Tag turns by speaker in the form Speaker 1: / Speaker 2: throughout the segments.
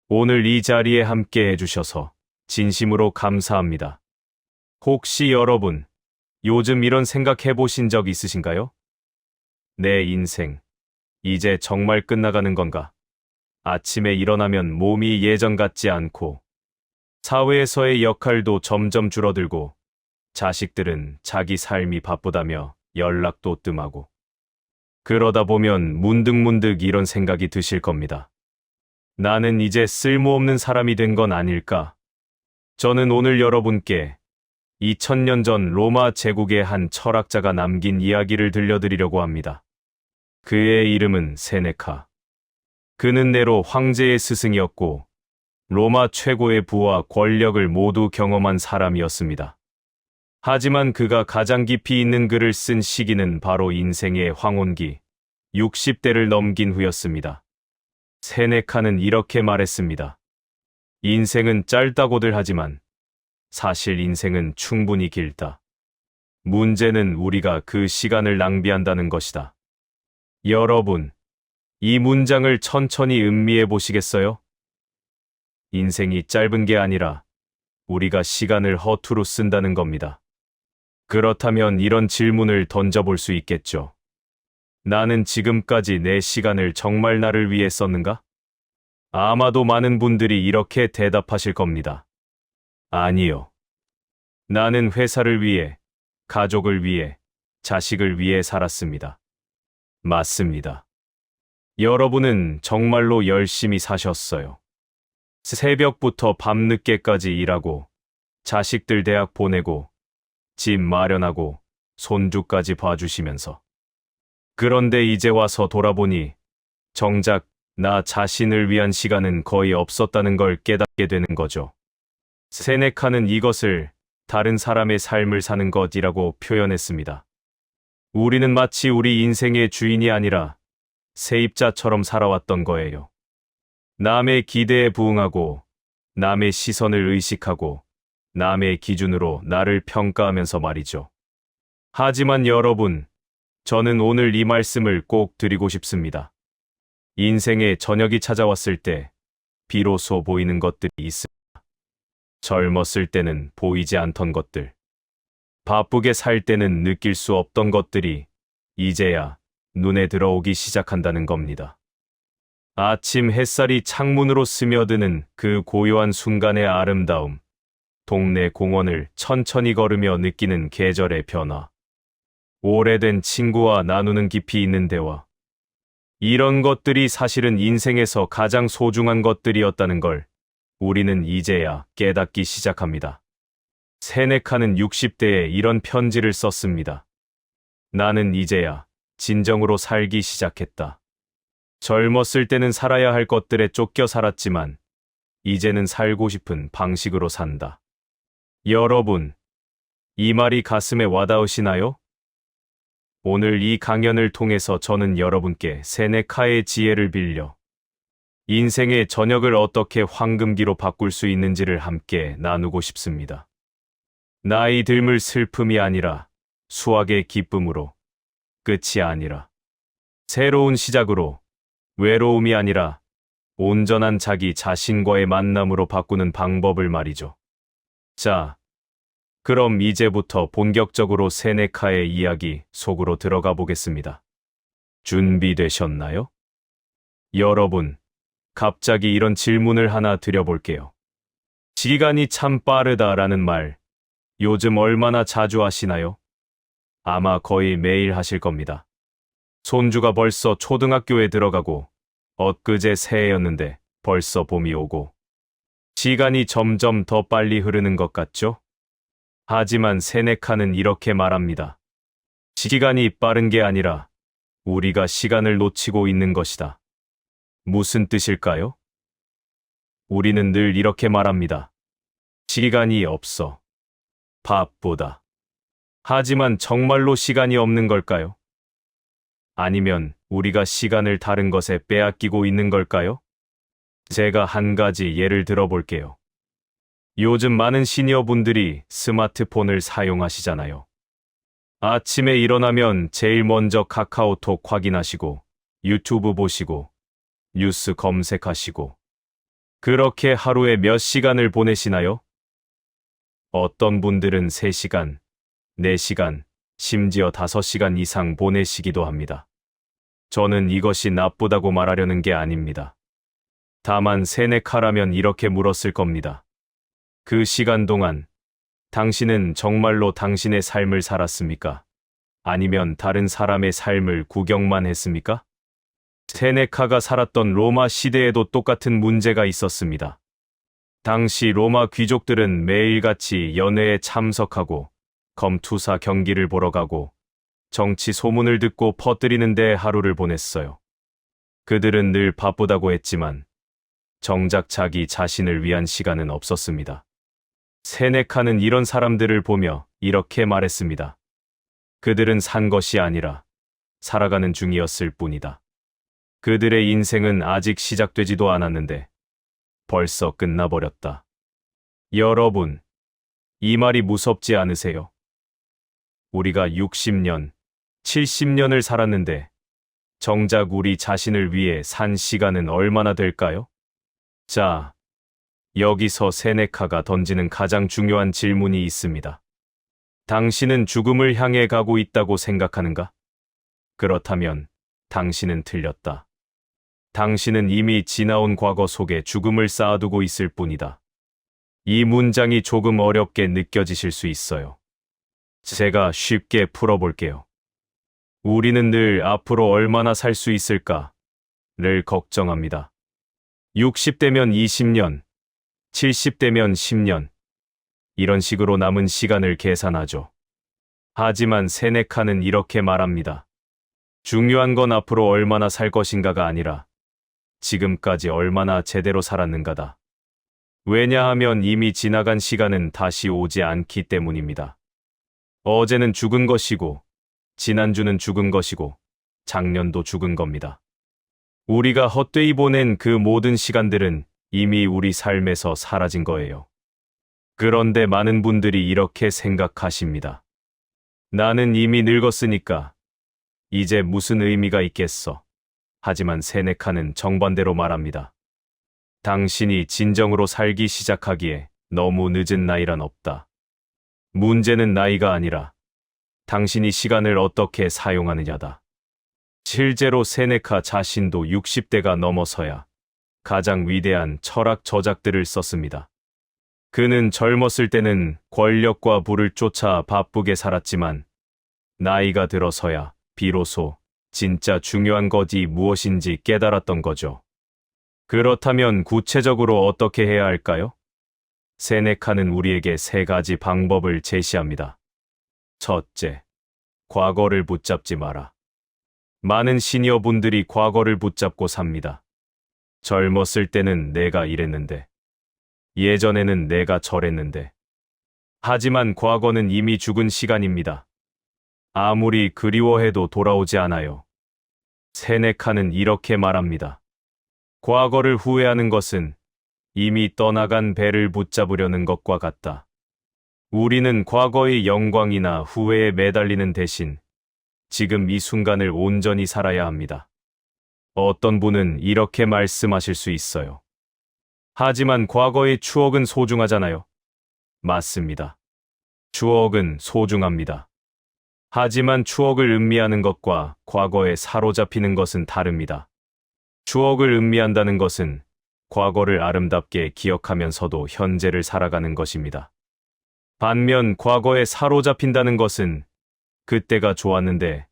Speaker 1: 오늘 이 자리에 함께 해주셔서 진심으로 감사합니다. 혹시 여러분, 요즘 이런 생각 해보신 적 있으신가요? 내 인생, 이제 정말 끝나가는 건가? 아침에 일어나면 몸이 예전 같지 않고, 사회에서의 역할도 점점 줄어들고, 자식들은 자기 삶이 바쁘다며 연락도 뜸하고, 그러다 보면 문득문득 이런 생각이 드실 겁니다. 나는 이제 쓸모없는 사람이 된 건 아닐까? 저는 오늘 여러분께 2000년 전 로마 제국의 한 철학자가 남긴 이야기를 들려드리려고 합니다. 그의 이름은 세네카. 그는 네로 황제의 스승이었고 로마 최고의 부와 권력을 모두 경험한 사람이었습니다. 하지만 그가 가장 깊이 있는 글을 쓴 시기는 바로 인생의 황혼기, 60대를 넘긴 후였습니다. 세네카는 이렇게 말했습니다. 인생은 짧다고들 하지만 사실 인생은 충분히 길다. 문제는 우리가 그 시간을 낭비한다는 것이다. 여러분, 이 문장을 천천히 음미해 보시겠어요? 인생이 짧은 게 아니라 우리가 시간을 허투루 쓴다는 겁니다. 그렇다면 이런 질문을 던져볼 수 있겠죠. 나는 지금까지 내 시간을 정말 나를 위해 썼는가? 아마도 많은 분들이 이렇게 대답하실 겁니다. 아니요. 나는 회사를 위해, 가족을 위해, 자식을 위해 살았습니다. 맞습니다. 여러분은 정말로 열심히 사셨어요. 새벽부터 밤늦게까지 일하고, 자식들 대학 보내고, 집 마련하고, 손주까지 봐주시면서. 그런데 이제 와서 돌아보니, 정작 나 자신을 위한 시간은 거의 없었다는 걸 깨닫게 되는 거죠. 세네카는 이것을 다른 사람의 삶을 사는 것이라고 표현했습니다. 우리는 마치 우리 인생의 주인이 아니라 세입자처럼 살아왔던 거예요. 남의 기대에 부응하고, 남의 시선을 의식하고, 남의 기준으로 나를 평가하면서 말이죠. 하지만 여러분, 저는 오늘 이 말씀을 꼭 드리고 싶습니다. 인생의 저녁이 찾아왔을 때 비로소 보이는 것들이 있습니다. 젊었을 때는 보이지 않던 것들, 바쁘게 살 때는 느낄 수 없던 것들이 이제야 눈에 들어오기 시작한다는 겁니다. 아침 햇살이 창문으로 스며드는 그 고요한 순간의 아름다움, 동네 공원을 천천히 걸으며 느끼는 계절의 변화, 오래된 친구와 나누는 깊이 있는 대화, 이런 것들이 사실은 인생에서 가장 소중한 것들이었다는 걸 우리는 이제야 깨닫기 시작합니다. 세네카는 60대에 이런 편지를 썼습니다. 나는 이제야 진정으로 살기 시작했다. 젊었을 때는 살아야 할 것들에 쫓겨 살았지만 이제는 살고 싶은 방식으로 산다. 여러분, 이 말이 가슴에 와닿으시나요? 오늘 이 강연을 통해서 저는 여러분께 세네카의 지혜를 빌려 인생의 저녁을 어떻게 황금기로 바꿀 수 있는지를 함께 나누고 싶습니다. 나이 들물 슬픔이 아니라 수확의 기쁨으로, 끝이 아니라 새로운 시작으로, 외로움이 아니라 온전한 자기 자신과의 만남으로 바꾸는 방법을 말이죠. 자, 그럼 이제부터 본격적으로 세네카의 이야기 속으로 들어가 보겠습니다. 준비되셨나요? 여러분, 갑자기 이런 질문을 하나 드려볼게요. 시간이 참 빠르다라는 말, 요즘 얼마나 자주 하시나요? 아마 거의 매일 하실 겁니다. 손주가 벌써 초등학교에 들어가고, 엊그제 새해였는데 벌써 봄이 오고, 시간이 점점 더 빨리 흐르는 것 같죠? 하지만 세네카는 이렇게 말합니다. 시간이 빠른 게 아니라 우리가 시간을 놓치고 있는 것이다. 무슨 뜻일까요? 우리는 늘 이렇게 말합니다. 시간이 없어. 바쁘다. 하지만 정말로 시간이 없는 걸까요? 아니면 우리가 시간을 다른 것에 빼앗기고 있는 걸까요? 제가 한 가지 예를 들어볼게요. 요즘 많은 시니어분들이 스마트폰을 사용하시잖아요. 아침에 일어나면 제일 먼저 카카오톡 확인하시고, 유튜브 보시고, 뉴스 검색하시고, 그렇게 하루에 몇 시간을 보내시나요? 어떤 분들은 3시간, 4시간, 심지어 5시간 이상 보내시기도 합니다. 저는 이것이 나쁘다고 말하려는 게 아닙니다. 다만 세네카라면 이렇게 물었을 겁니다. 그 시간 동안 당신은 정말로 당신의 삶을 살았습니까? 아니면 다른 사람의 삶을 구경만 했습니까? 세네카가 살았던 로마 시대에도 똑같은 문제가 있었습니다. 당시 로마 귀족들은 매일같이 연회에 참석하고 검투사 경기를 보러 가고 정치 소문을 듣고 퍼뜨리는 데 하루를 보냈어요. 그들은 늘 바쁘다고 했지만 정작 자기 자신을 위한 시간은 없었습니다. 세네카는 이런 사람들을 보며 이렇게 말했습니다. 그들은 산 것이 아니라 살아가는 중이었을 뿐이다. 그들의 인생은 아직 시작되지도 않았는데 벌써 끝나버렸다. 여러분, 이 말이 무섭지 않으세요? 우리가 60년, 70년을 살았는데 정작 우리 자신을 위해 산 시간은 얼마나 될까요? 자, 여기서 세네카가 던지는 가장 중요한 질문이 있습니다. 당신은 죽음을 향해 가고 있다고 생각하는가? 그렇다면 당신은 틀렸다. 당신은 이미 지나온 과거 속에 죽음을 쌓아두고 있을 뿐이다. 이 문장이 조금 어렵게 느껴지실 수 있어요. 제가 쉽게 풀어볼게요. 우리는 늘 앞으로 얼마나 살 수 있을까를 걱정합니다. 60대면 20년, 70대면 10년, 이런 식으로 남은 시간을 계산하죠. 하지만 세네카는 이렇게 말합니다. 중요한 건 앞으로 얼마나 살 것인가가 아니라 지금까지 얼마나 제대로 살았는가다. 왜냐하면 이미 지나간 시간은 다시 오지 않기 때문입니다. 어제는 죽은 것이고, 지난주는 죽은 것이고, 작년도 죽은 겁니다. 우리가 헛되이 보낸 그 모든 시간들은 이미 우리 삶에서 사라진 거예요. 그런데 많은 분들이 이렇게 생각하십니다. 나는 이미 늙었으니까 이제 무슨 의미가 있겠어. 하지만 세네카는 정반대로 말합니다. 당신이 진정으로 살기 시작하기에 너무 늦은 나이란 없다. 문제는 나이가 아니라 당신이 시간을 어떻게 사용하느냐다. 실제로 세네카 자신도 60대가 넘어서야 가장 위대한 철학 저작들을 썼습니다. 그는 젊었을 때는 권력과 부를 쫓아 바쁘게 살았지만 나이가 들어서야 비로소 진짜 중요한 것이 무엇인지 깨달았던 거죠. 그렇다면 구체적으로 어떻게 해야 할까요? 세네카는 우리에게 3가지 방법을 제시합니다. 첫째, 과거를 붙잡지 마라. 많은 시니어 분들이 과거를 붙잡고 삽니다. 젊었을 때는 내가 이랬는데, 예전에는 내가 저랬는데. 하지만 과거는 이미 죽은 시간입니다. 아무리 그리워해도 돌아오지 않아요. 세네카는 이렇게 말합니다. 과거를 후회하는 것은 이미 떠나간 배를 붙잡으려는 것과 같다. 우리는 과거의 영광이나 후회에 매달리는 대신 지금 이 순간을 온전히 살아야 합니다. 어떤 분은 이렇게 말씀하실 수 있어요. 하지만 과거의 추억은 소중하잖아요. 맞습니다. 추억은 소중합니다. 하지만 추억을 음미하는 것과 과거에 사로잡히는 것은 다릅니다. 추억을 음미한다는 것은 과거를 아름답게 기억하면서도 현재를 살아가는 것입니다. 반면 과거에 사로잡힌다는 것은 그때가 좋았는데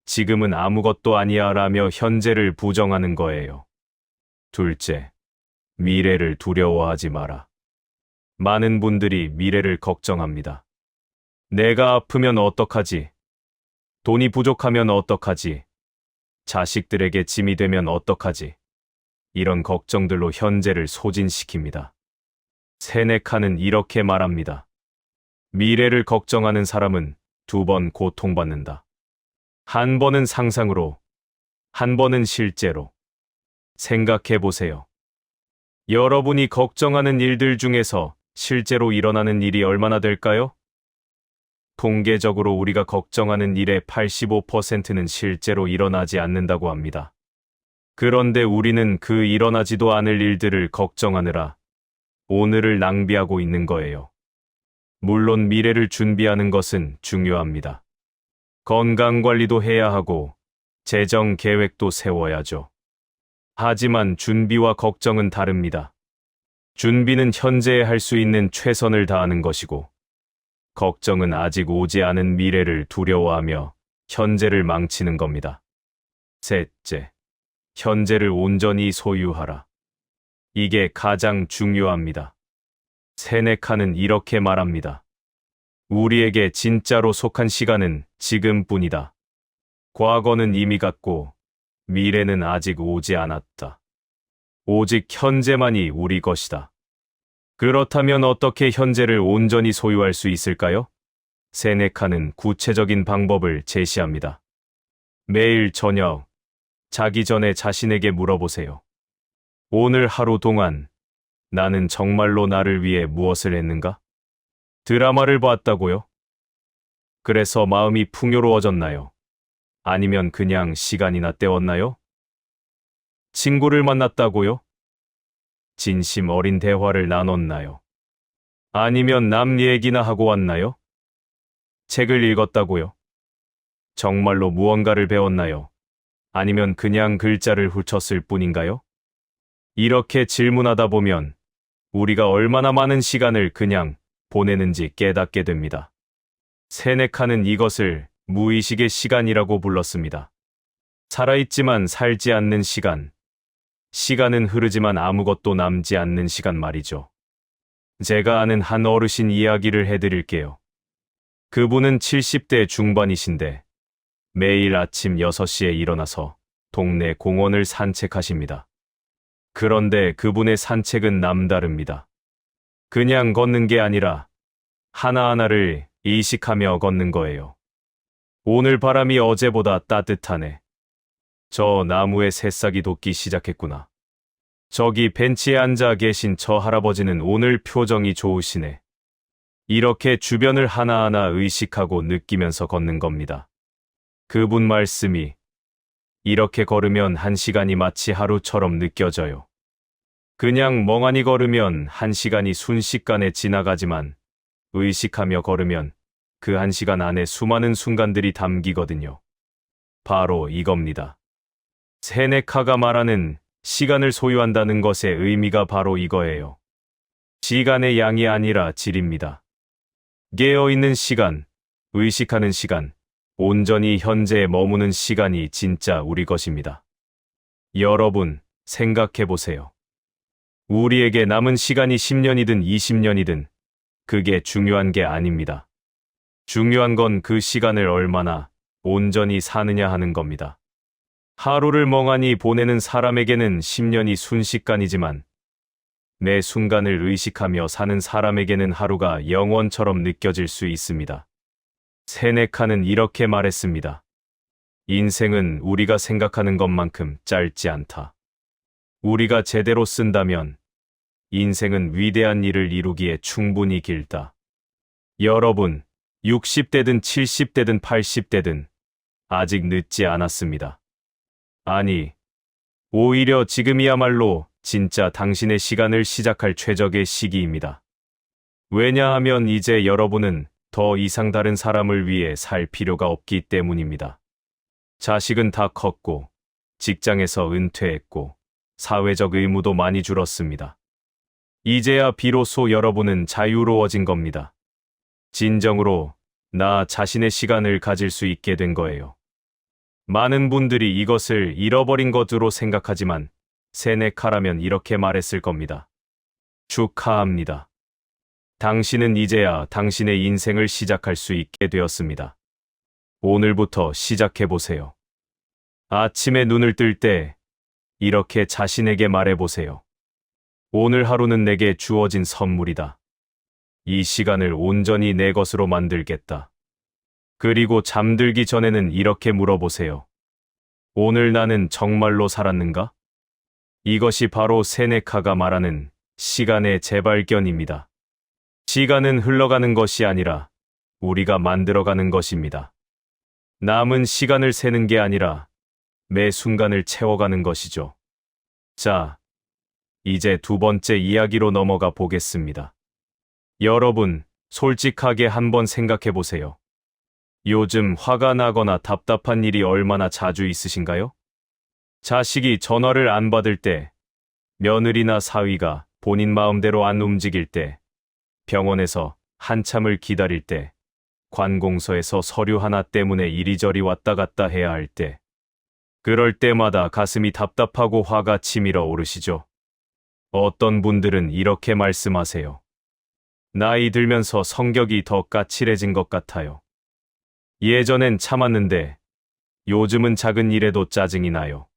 Speaker 1: 지금은 아무것도 아니야 라며 현재를 부정하는 거예요. 둘째, 미래를 두려워하지 마라. 많은 분들이 미래를 걱정합니다. 내가 아프면 어떡하지? 돈이 부족하면 어떡하지? 자식들에게 짐이 되면 어떡하지? 이런 걱정들로 현재를 소진시킵니다. 세네카는 이렇게 말합니다. 미래를 걱정하는 사람은 2번 고통받는다. 한 번은 상상으로, 한 번은 실제로. 생각해 보세요. 여러분이 걱정하는 일들 중에서 실제로 일어나는 일이 얼마나 될까요? 통계적으로 우리가 걱정하는 일의 85%는 실제로 일어나지 않는다고 합니다. 그런데 우리는 그 일어나지도 않을 일들을 걱정하느라 오늘을 낭비하고 있는 거예요. 물론 미래를 준비하는 것은 중요합니다. 건강 관리도 해야 하고 재정 계획도 세워야죠. 하지만 준비와 걱정은 다릅니다. 준비는 현재에 할 수 있는 최선을 다하는 것이고, 걱정은 아직 오지 않은 미래를 두려워하며 현재를 망치는 겁니다. 셋째, 현재를 온전히 소유하라. 이게 가장 중요합니다. 세네카는 이렇게 말합니다. 우리에게 진짜로 속한 시간은 지금뿐이다. 과거는 이미 갔고 미래는 아직 오지 않았다. 오직 현재만이 우리 것이다. 그렇다면 어떻게 현재를 온전히 소유할 수 있을까요? 세네카는 구체적인 방법을 제시합니다. 매일 저녁, 자기 전에 자신에게 물어보세요. 오늘 하루 동안 나는 정말로 나를 위해 무엇을 했는가? 드라마를 봤다고요? 그래서 마음이 풍요로워졌나요? 아니면 그냥 시간이나 때웠나요? 친구를 만났다고요? 진심 어린 대화를 나눴나요? 아니면 남 얘기나 하고 왔나요? 책을 읽었다고요? 정말로 무언가를 배웠나요? 아니면 그냥 글자를 훑었을 뿐인가요? 이렇게 질문하다 보면 우리가 얼마나 많은 시간을 그냥 보내는지 깨닫게 됩니다. 세네카는 이것을 무의식의 시간이라고 불렀습니다. 살아있지만 살지 않는 시간. 시간은 흐르지만 아무것도 남지 않는 시간 말이죠. 제가 아는 한 어르신 이야기를 해드릴게요. 그분은 70대 중반이신데 매일 아침 6시에 일어나서 동네 공원을 산책하십니다. 그런데 그분의 산책은 남다릅니다. 그냥 걷는 게 아니라 하나하나를 의식하며 걷는 거예요. 오늘 바람이 어제보다 따뜻하네. 저 나무에 새싹이 돋기 시작했구나. 저기 벤치에 앉아 계신 저 할아버지는 오늘 표정이 좋으시네. 이렇게 주변을 하나하나 의식하고 느끼면서 걷는 겁니다. 그분 말씀이 이렇게 걸으면 1시간이 마치 하루처럼 느껴져요. 그냥 멍하니 걸으면 1시간이 순식간에 지나가지만 의식하며 걸으면 그 1시간 안에 수많은 순간들이 담기거든요. 바로 이겁니다. 세네카가 말하는 시간을 소유한다는 것의 의미가 바로 이거예요. 시간의 양이 아니라 질입니다. 깨어있는 시간, 의식하는 시간, 온전히 현재에 머무는 시간이 진짜 우리 것입니다. 여러분, 생각해 보세요. 우리에게 남은 시간이 10년이든 20년이든 그게 중요한 게 아닙니다. 중요한 건 그 시간을 얼마나 온전히 사느냐 하는 겁니다. 하루를 멍하니 보내는 사람에게는 10년이 순식간이지만 매 순간을 의식하며 사는 사람에게는 하루가 영원처럼 느껴질 수 있습니다. 세네카는 이렇게 말했습니다. 인생은 우리가 생각하는 것만큼 짧지 않다. 우리가 제대로 쓴다면 인생은 위대한 일을 이루기에 충분히 길다. 여러분, 60대든 70대든 80대든 아직 늦지 않았습니다. 아니, 오히려 지금이야말로 진짜 당신의 시간을 시작할 최적의 시기입니다. 왜냐하면 이제 여러분은 더 이상 다른 사람을 위해 살 필요가 없기 때문입니다. 자식은 다 컸고, 직장에서 은퇴했고, 사회적 의무도 많이 줄었습니다. 이제야 비로소 여러분은 자유로워진 겁니다. 진정으로 나 자신의 시간을 가질 수 있게 된 거예요. 많은 분들이 이것을 잃어버린 것으로 생각하지만 세네카라면 이렇게 말했을 겁니다. 축하합니다. 당신은 이제야 당신의 인생을 시작할 수 있게 되었습니다. 오늘부터 시작해보세요. 아침에 눈을 뜰 때 이렇게 자신에게 말해보세요. 오늘 하루는 내게 주어진 선물이다. 이 시간을 온전히 내 것으로 만들겠다. 그리고 잠들기 전에는 이렇게 물어보세요. 오늘 나는 정말로 살았는가? 이것이 바로 세네카가 말하는 시간의 재발견입니다. 시간은 흘러가는 것이 아니라 우리가 만들어가는 것입니다. 남은 시간을 세는 게 아니라 매 순간을 채워가는 것이죠. 자, 이제 두 번째 이야기로 넘어가 보겠습니다. 여러분, 솔직하게 한번 생각해 보세요. 요즘 화가 나거나 답답한 일이 얼마나 자주 있으신가요? 자식이 전화를 안 받을 때, 며느리나 사위가 본인 마음대로 안 움직일 때, 병원에서 한참을 기다릴 때, 관공서에서 서류 하나 때문에 이리저리 왔다 갔다 해야 할 때, 그럴 때마다 가슴이 답답하고 화가 치밀어 오르시죠. 어떤 분들은 이렇게 말씀하세요. 나이 들면서 성격이 더 까칠해진 것 같아요. 예전엔 참았는데 요즘은 작은 일에도 짜증이 나요.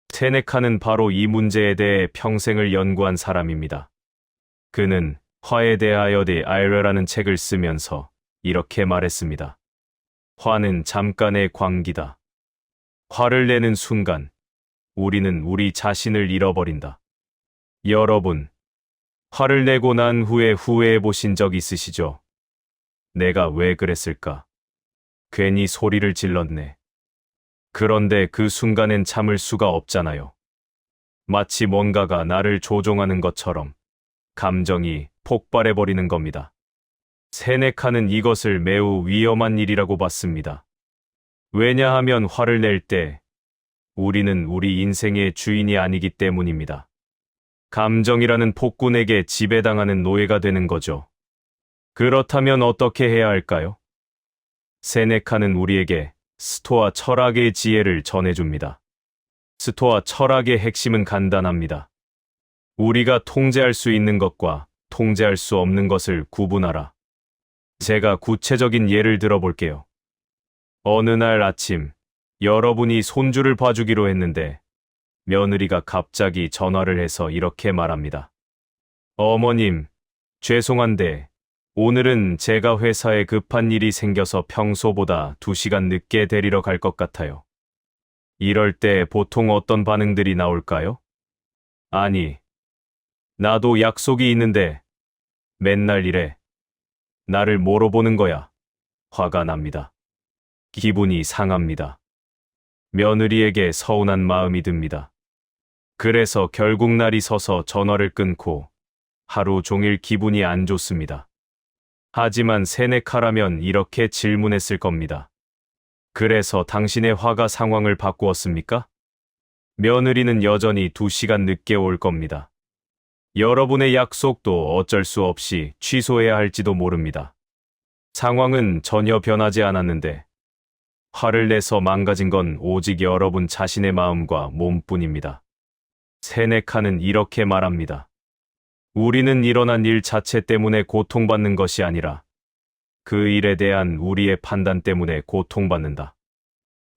Speaker 1: 세네카는 바로 이 문제에 대해 평생을 연구한 사람입니다. 그는 화에 대하여 데 아이러라는 책을 쓰면서 이렇게 말했습니다. 화는 잠깐의 광기다. 화를 내는 순간 우리는 우리 자신을 잃어버린다. 여러분, 화를 내고 난 후에 후회해 보신 적 있으시죠? 내가 왜 그랬을까? 괜히 소리를 질렀네. 그런데 그 순간엔 참을 수가 없잖아요. 마치 뭔가가 나를 조종하는 것처럼 감정이 폭발해버리는 겁니다. 세네카는 이것을 매우 위험한 일이라고 봤습니다. 왜냐하면 화를 낼 때 우리는 우리 인생의 주인이 아니기 때문입니다. 감정이라는 폭군에게 지배당하는 노예가 되는 거죠. 그렇다면 어떻게 해야 할까요? 세네카는 우리에게 스토아 철학의 지혜를 전해줍니다. 스토아 철학의 핵심은 간단합니다. 우리가 통제할 수 있는 것과 통제할 수 없는 것을 구분하라. 제가 구체적인 예를 들어볼게요. 어느 날 아침, 여러분이 손주를 봐주기로 했는데 며느리가 갑자기 전화를 해서 이렇게 말합니다. 어머님, 죄송한데 오늘은 제가 회사에 급한 일이 생겨서 평소보다 2시간 늦게 데리러 갈 것 같아요. 이럴 때 보통 어떤 반응들이 나올까요? 아니, 나도 약속이 있는데 맨날 이래. 나를 뭐로 보는 거야? 화가 납니다. 기분이 상합니다. 며느리에게 서운한 마음이 듭니다. 그래서 결국 날이 서서 전화를 끊고 하루 종일 기분이 안 좋습니다. 하지만 세네카라면 이렇게 질문했을 겁니다. 그래서 당신의 화가 상황을 바꾸었습니까? 며느리는 여전히 2시간 늦게 올 겁니다. 여러분의 약속도 어쩔 수 없이 취소해야 할지도 모릅니다. 상황은 전혀 변하지 않았는데 화를 내서 망가진 건 오직 여러분 자신의 마음과 몸뿐입니다. 세네카는 이렇게 말합니다. 우리는 일어난 일 자체 때문에 고통받는 것이 아니라 그 일에 대한 우리의 판단 때문에 고통받는다.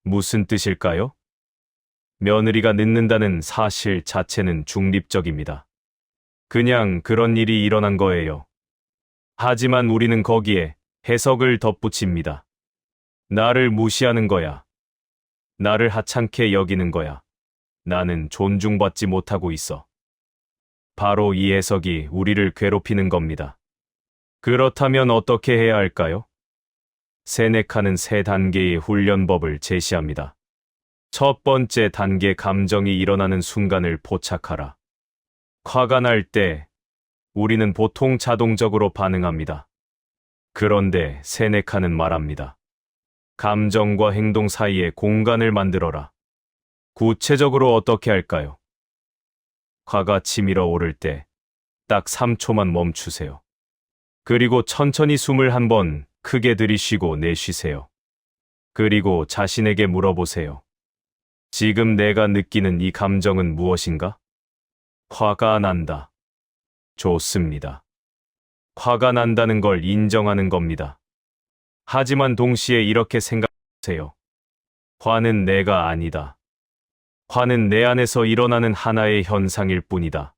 Speaker 1: 무슨 뜻일까요? 며느리가 늦는다는 사실 자체는 중립적입니다. 그냥 그런 일이 일어난 거예요. 하지만 우리는 거기에 해석을 덧붙입니다. 나를 무시하는 거야. 나를 하찮게 여기는 거야. 나는 존중받지 못하고 있어. 바로 이 해석이 우리를 괴롭히는 겁니다. 그렇다면 어떻게 해야 할까요? 세네카는 3단계의 훈련법을 제시합니다. 첫 번째 단계, 감정이 일어나는 순간을 포착하라. 화가 날 때 우리는 보통 자동적으로 반응합니다. 그런데 세네카는 말합니다. 감정과 행동 사이에 공간을 만들어라. 구체적으로 어떻게 할까요? 화가 치밀어 오를 때 딱 3초만 멈추세요. 그리고 천천히 숨을 한번 크게 들이쉬고 내쉬세요. 그리고 자신에게 물어보세요. 지금 내가 느끼는 이 감정은 무엇인가? 화가 난다. 좋습니다. 화가 난다는 걸 인정하는 겁니다. 하지만 동시에 이렇게 생각하세요. 화는 내가 아니다. 화는 내 안에서 일어나는 하나의 현상일 뿐이다.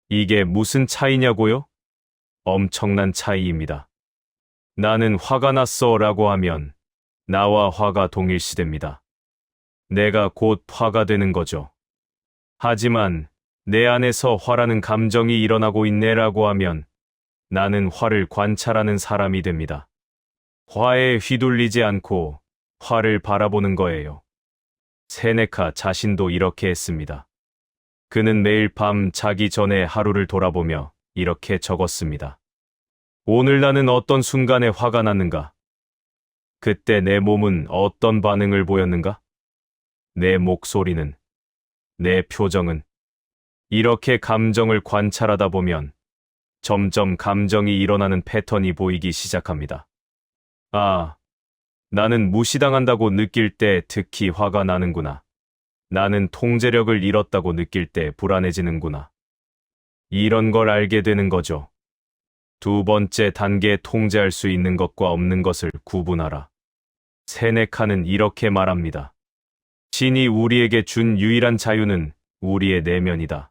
Speaker 1: 이게 무슨 차이냐고요? 엄청난 차이입니다. 나는 화가 났어 라고 하면 나와 화가 동일시됩니다. 내가 곧 화가 되는 거죠. 하지만 내 안에서 화라는 감정이 일어나고 있네 라고 하면 나는 화를 관찰하는 사람이 됩니다. 화에 휘둘리지 않고 화를 바라보는 거예요. 세네카 자신도 이렇게 했습니다. 그는 매일 밤 자기 전에 하루를 돌아보며 이렇게 적었습니다. 오늘 나는 어떤 순간에 화가 났는가? 그때 내 몸은 어떤 반응을 보였는가? 내 목소리는, 내 표정은. 이렇게 감정을 관찰하다 보면 점점 감정이 일어나는 패턴이 보이기 시작합니다. 아, 나는 무시당한다고 느낄 때 특히 화가 나는구나. 나는 통제력을 잃었다고 느낄 때 불안해지는구나. 이런 걸 알게 되는 거죠. 두 번째 단계에 통제할 수 있는 것과 없는 것을 구분하라. 세네카는 이렇게 말합니다. 신이 우리에게 준 유일한 자유는 우리의 내면이다.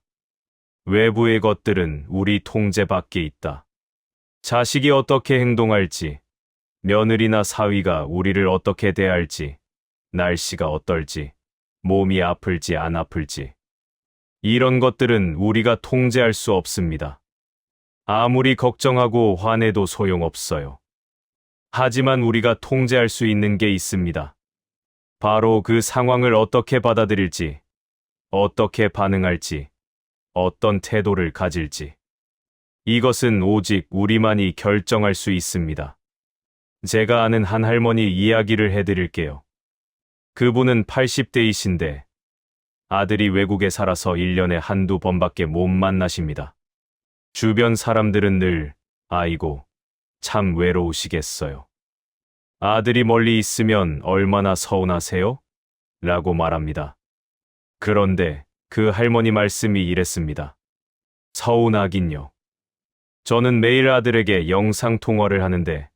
Speaker 1: 외부의 것들은 우리 통제 밖에 있다. 자식이 어떻게 행동할지, 며느리나 사위가 우리를 어떻게 대할지, 날씨가 어떨지, 몸이 아플지 안 아플지. 이런 것들은 우리가 통제할 수 없습니다. 아무리 걱정하고 화내도 소용없어요. 하지만 우리가 통제할 수 있는 게 있습니다. 바로 그 상황을 어떻게 받아들일지, 어떻게 반응할지, 어떤 태도를 가질지. 이것은 오직 우리만이 결정할 수 있습니다. 제가 아는 한 할머니 이야기를 해드릴게요. 그분은 80대이신데 아들이 외국에 살아서 1년에 한두 번밖에 못 만나십니다. 주변 사람들은 늘 아이고 참 외로우시겠어요. 아들이 멀리 있으면 얼마나 서운하세요? 라고 말합니다. 그런데 그 할머니 말씀이 이랬습니다. 서운하긴요. 저는 매일 아들에게 영상통화를 하는데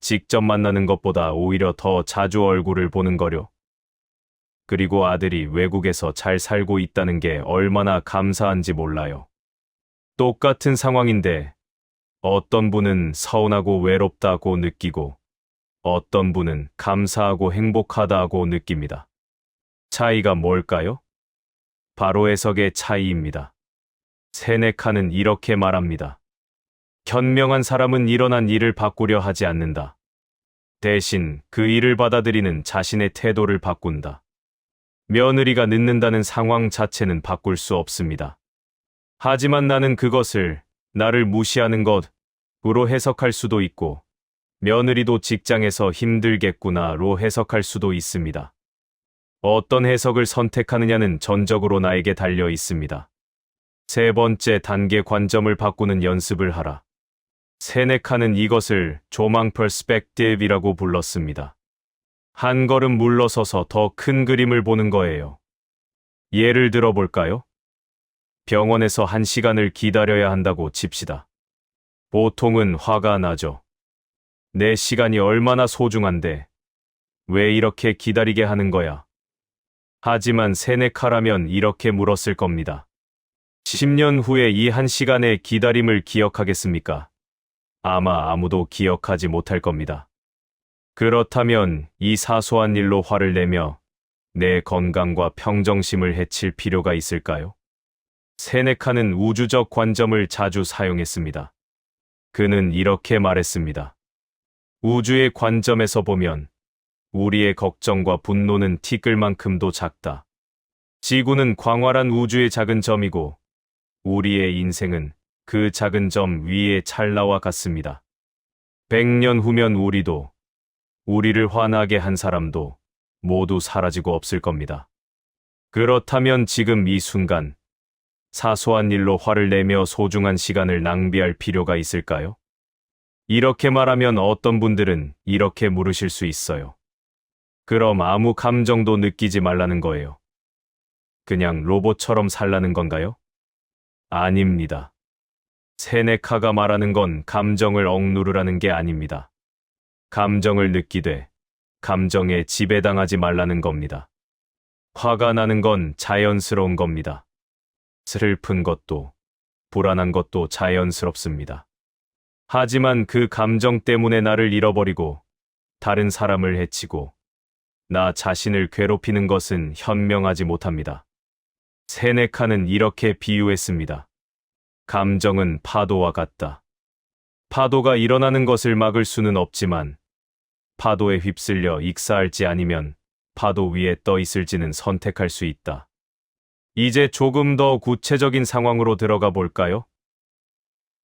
Speaker 1: 직접 만나는 것보다 오히려 더 자주 얼굴을 보는 거요. 그리고 아들이 외국에서 잘 살고 있다는 게 얼마나 감사한지 몰라요. 똑같은 상황인데 어떤 분은 서운하고 외롭다고 느끼고 어떤 분은 감사하고 행복하다고 느낍니다. 차이가 뭘까요? 바로 해석의 차이입니다. 세네카는 이렇게 말합니다. 현명한 사람은 일어난 일을 바꾸려 하지 않는다. 대신 그 일을 받아들이는 자신의 태도를 바꾼다. 며느리가 늦는다는 상황 자체는 바꿀 수 없습니다. 하지만 나는 그것을 나를 무시하는 것으로 해석할 수도 있고 며느리도 직장에서 힘들겠구나로 해석할 수도 있습니다. 어떤 해석을 선택하느냐는 전적으로 나에게 달려 있습니다. 세 번째 단계 관점을 바꾸는 연습을 하라. 세네카는 이것을 조망 퍼스펙티브이라고 불렀습니다. 한 걸음 물러서서 더 큰 그림을 보는 거예요. 예를 들어 볼까요? 병원에서 1시간을 기다려야 한다고 칩시다. 보통은 화가 나죠. 내 시간이 얼마나 소중한데 왜 이렇게 기다리게 하는 거야? 하지만 세네카라면 이렇게 물었을 겁니다. 10년 후에 이 1시간의 기다림을 기억하겠습니까? 아마 아무도 기억하지 못할 겁니다. 그렇다면 이 사소한 일로 화를 내며 내 건강과 평정심을 해칠 필요가 있을까요? 세네카는 우주적 관점을 자주 사용했습니다. 그는 이렇게 말했습니다. 우주의 관점에서 보면 우리의 걱정과 분노는 티끌만큼도 작다. 지구는 광활한 우주의 작은 점이고 우리의 인생은 그 작은 점 위의 찰나와 같습니다. 100년 후면 우리를 화나게 한 사람도 모두 사라지고 없을 겁니다. 그렇다면 지금 이 순간 사소한 일로 화를 내며 소중한 시간을 낭비할 필요가 있을까요? 이렇게 말하면 어떤 분들은 이렇게 물으실 수 있어요. 그럼 아무 감정도 느끼지 말라는 거예요. 그냥 로봇처럼 살라는 건가요? 아닙니다. 세네카가 말하는 건 감정을 억누르라는 게 아닙니다. 감정을 느끼되 감정에 지배당하지 말라는 겁니다. 화가 나는 건 자연스러운 겁니다. 슬픈 것도 불안한 것도 자연스럽습니다. 하지만 그 감정 때문에 나를 잃어버리고 다른 사람을 해치고 나 자신을 괴롭히는 것은 현명하지 못합니다. 세네카는 이렇게 비유했습니다. 감정은 파도와 같다. 파도가 일어나는 것을 막을 수는 없지만 파도에 휩쓸려 익사할지 아니면 파도 위에 떠 있을지는 선택할 수 있다. 이제 조금 더 구체적인 상황으로 들어가 볼까요?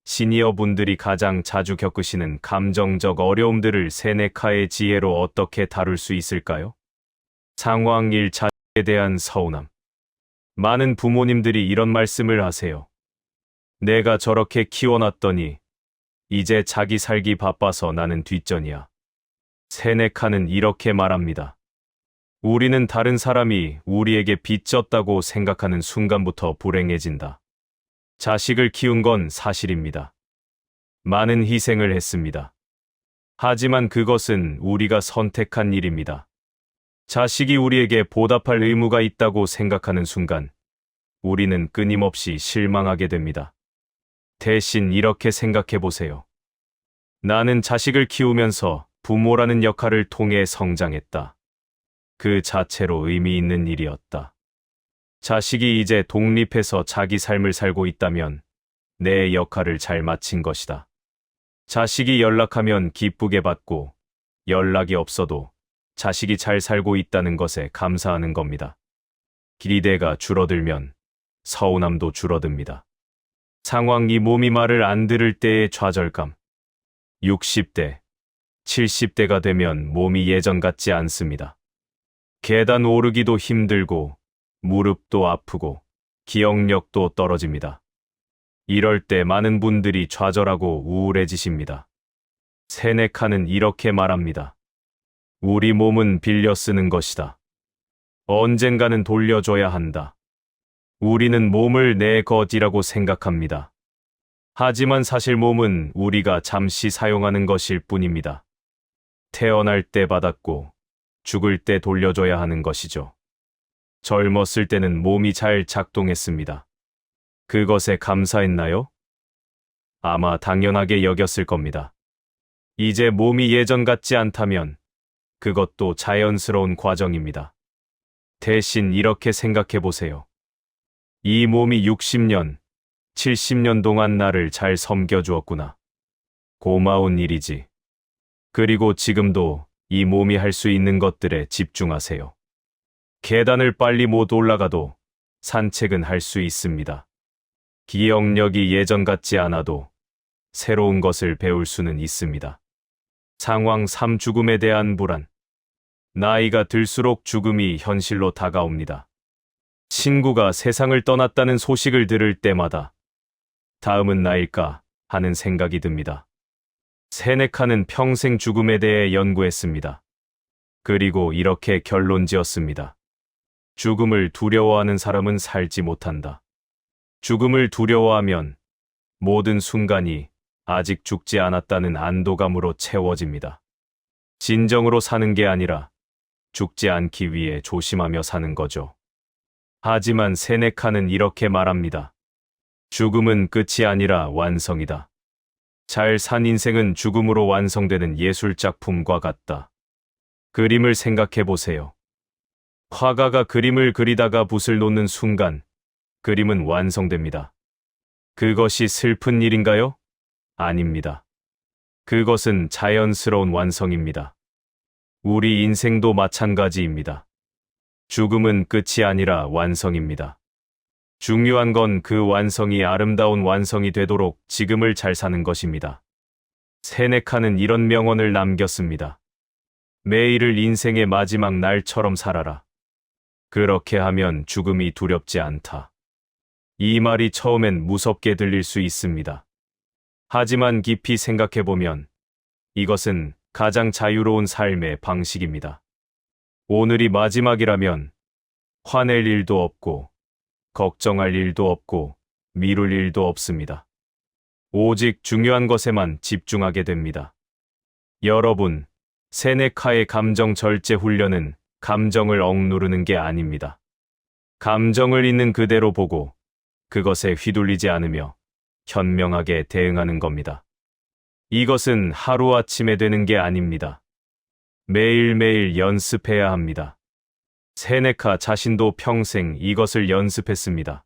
Speaker 1: 시니어 분들이 가장 자주 겪으시는 감정적 어려움들을 세네카의 지혜로 어떻게 다룰 수 있을까요? 상황 1. 자식에 대한 서운함. 많은 부모님들이 이런 말씀을 하세요. 내가 저렇게 키워놨더니 이제 자기 살기 바빠서 나는 뒷전이야. 세네카는 이렇게 말합니다. 우리는 다른 사람이 우리에게 빚졌다고 생각하는 순간부터 불행해진다. 자식을 키운 건 사실입니다. 많은 희생을 했습니다. 하지만 그것은 우리가 선택한 일입니다. 자식이 우리에게 보답할 의무가 있다고 생각하는 순간, 우리는 끊임없이 실망하게 됩니다. 대신 이렇게 생각해 보세요. 나는 자식을 키우면서 부모라는 역할을 통해 성장했다. 그 자체로 의미 있는 일이었다. 자식이 이제 독립해서 자기 삶을 살고 있다면 내 역할을 잘 마친 것이다. 자식이 연락하면 기쁘게 받고 연락이 없어도 자식이 잘 살고 있다는 것에 감사하는 겁니다. 기대가 줄어들면 서운함도 줄어듭니다. 상황 2. 몸이 말을 안 들을 때의 좌절감. 60대, 70대가 되면 몸이 예전 같지 않습니다. 계단 오르기도 힘들고 무릎도 아프고 기억력도 떨어집니다. 이럴 때 많은 분들이 좌절하고 우울해지십니다. 세네카는 이렇게 말합니다. 우리 몸은 빌려 쓰는 것이다. 언젠가는 돌려줘야 한다. 우리는 몸을 내 것이라고 생각합니다. 하지만 사실 몸은 우리가 잠시 사용하는 것일 뿐입니다. 태어날 때 받았고 죽을 때 돌려줘야 하는 것이죠. 젊었을 때는 몸이 잘 작동했습니다. 그것에 감사했나요? 아마 당연하게 여겼을 겁니다. 이제 몸이 예전 같지 않다면 그것도 자연스러운 과정입니다. 대신 이렇게 생각해 보세요. 이 몸이 60년, 70년 동안 나를 잘 섬겨주었구나. 고마운 일이지. 그리고 지금도 이 몸이 할 수 있는 것들에 집중하세요. 계단을 빨리 못 올라가도 산책은 할 수 있습니다. 기억력이 예전 같지 않아도 새로운 것을 배울 수는 있습니다. 상황 3. 죽음에 대한 불안. 나이가 들수록 죽음이 현실로 다가옵니다. 친구가 세상을 떠났다는 소식을 들을 때마다 다음은 나일까 하는 생각이 듭니다. 세네카는 평생 죽음에 대해 연구했습니다. 그리고 이렇게 결론 지었습니다. 죽음을 두려워하는 사람은 살지 못한다. 죽음을 두려워하면 모든 순간이 아직 죽지 않았다는 안도감으로 채워집니다. 진정으로 사는 게 아니라 죽지 않기 위해 조심하며 사는 거죠. 하지만 세네카는 이렇게 말합니다. 죽음은 끝이 아니라 완성이다. 잘 산 인생은 죽음으로 완성되는 예술작품과 같다. 그림을 생각해 보세요. 화가가 그림을 그리다가 붓을 놓는 순간 그림은 완성됩니다. 그것이 슬픈 일인가요? 아닙니다. 그것은 자연스러운 완성입니다. 우리 인생도 마찬가지입니다. 죽음은 끝이 아니라 완성입니다. 중요한 건 그 완성이 아름다운 완성이 되도록 지금을 잘 사는 것입니다. 세네카는 이런 명언을 남겼습니다. 매일을 인생의 마지막 날처럼 살아라. 그렇게 하면 죽음이 두렵지 않다. 이 말이 처음엔 무섭게 들릴 수 있습니다. 하지만 깊이 생각해보면 이것은 가장 자유로운 삶의 방식입니다. 오늘이 마지막이라면 화낼 일도 없고 걱정할 일도 없고 미룰 일도 없습니다. 오직 중요한 것에만 집중하게 됩니다. 여러분, 세네카의 감정 절제 훈련은 감정을 억누르는 게 아닙니다. 감정을 있는 그대로 보고 그것에 휘둘리지 않으며 현명하게 대응하는 겁니다. 이것은 하루아침에 되는 게 아닙니다. 매일매일 연습해야 합니다. 세네카 자신도 평생 이것을 연습했습니다.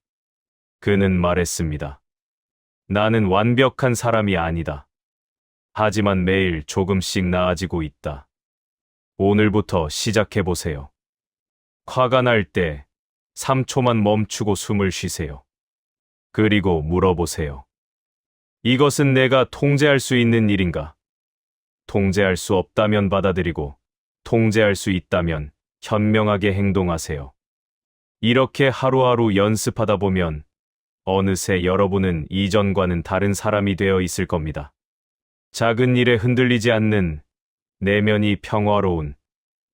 Speaker 1: 그는 말했습니다. 나는 완벽한 사람이 아니다. 하지만 매일 조금씩 나아지고 있다. 오늘부터 시작해보세요. 화가 날 때 3초만 멈추고 숨을 쉬세요. 그리고 물어보세요. 이것은 내가 통제할 수 있는 일인가? 통제할 수 없다면 받아들이고, 통제할 수 있다면 현명하게 행동하세요. 이렇게 하루하루 연습하다 보면 어느새 여러분은 이전과는 다른 사람이 되어 있을 겁니다. 작은 일에 흔들리지 않는 내면이 평화로운,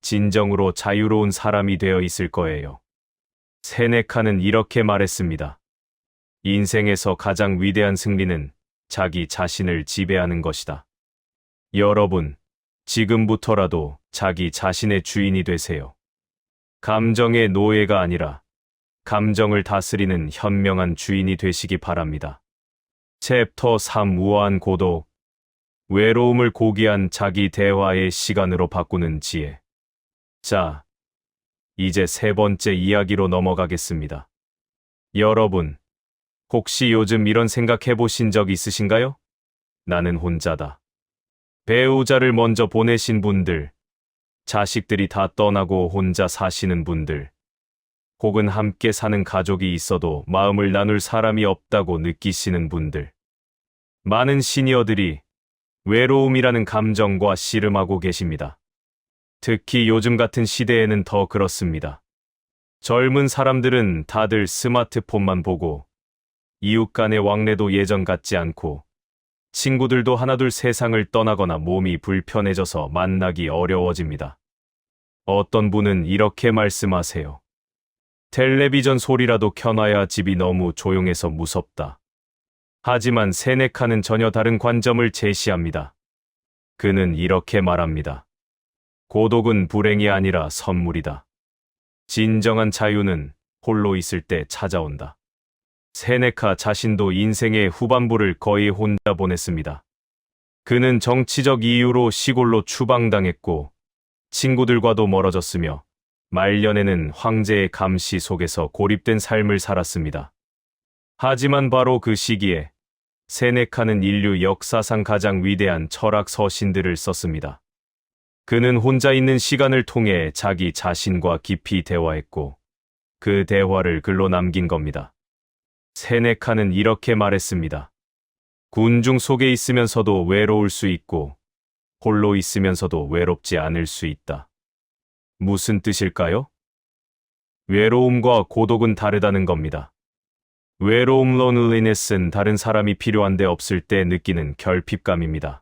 Speaker 1: 진정으로 자유로운 사람이 되어 있을 거예요. 세네카는 이렇게 말했습니다. 인생에서 가장 위대한 승리는 자기 자신을 지배하는 것이다. 여러분, 지금부터라도 자기 자신의 주인이 되세요. 감정의 노예가 아니라 감정을 다스리는 현명한 주인이 되시기 바랍니다. 챕터 3 우아한 고독, 외로움을 고귀한 자기 대화의 시간으로 바꾸는 지혜. 자, 이제 세 번째 이야기로 넘어가겠습니다. 여러분, 혹시 요즘 이런 생각 해보신 적 있으신가요? 나는 혼자다. 배우자를 먼저 보내신 분들, 자식들이 다 떠나고 혼자 사시는 분들, 혹은 함께 사는 가족이 있어도 마음을 나눌 사람이 없다고 느끼시는 분들. 많은 시니어들이 외로움이라는 감정과 씨름하고 계십니다. 특히 요즘 같은 시대에는 더 그렇습니다. 젊은 사람들은 다들 스마트폰만 보고 이웃 간의 왕래도 예전 같지 않고 친구들도 하나둘 세상을 떠나거나 몸이 불편해져서 만나기 어려워집니다. 어떤 분은 이렇게 말씀하세요. 텔레비전 소리라도 켜놔야 집이 너무 조용해서 무섭다. 하지만 세네카는 전혀 다른 관점을 제시합니다. 그는 이렇게 말합니다. 고독은 불행이 아니라 선물이다. 진정한 자유는 홀로 있을 때 찾아온다. 세네카 자신도 인생의 후반부를 거의 혼자 보냈습니다. 그는 정치적 이유로 시골로 추방당했고 친구들과도 멀어졌으며 말년에는 황제의 감시 속에서 고립된 삶을 살았습니다. 하지만 바로 그 시기에 세네카는 인류 역사상 가장 위대한 철학 서신들을 썼습니다. 그는 혼자 있는 시간을 통해 자기 자신과 깊이 대화했고 그 대화를 글로 남긴 겁니다. 세네카는 이렇게 말했습니다. 군중 속에 있으면서도 외로울 수 있고 홀로 있으면서도 외롭지 않을 수 있다. 무슨 뜻일까요? 외로움과 고독은 다르다는 겁니다. 외로움 loneliness는 다른 사람이 필요한데 없을 때 느끼는 결핍감입니다.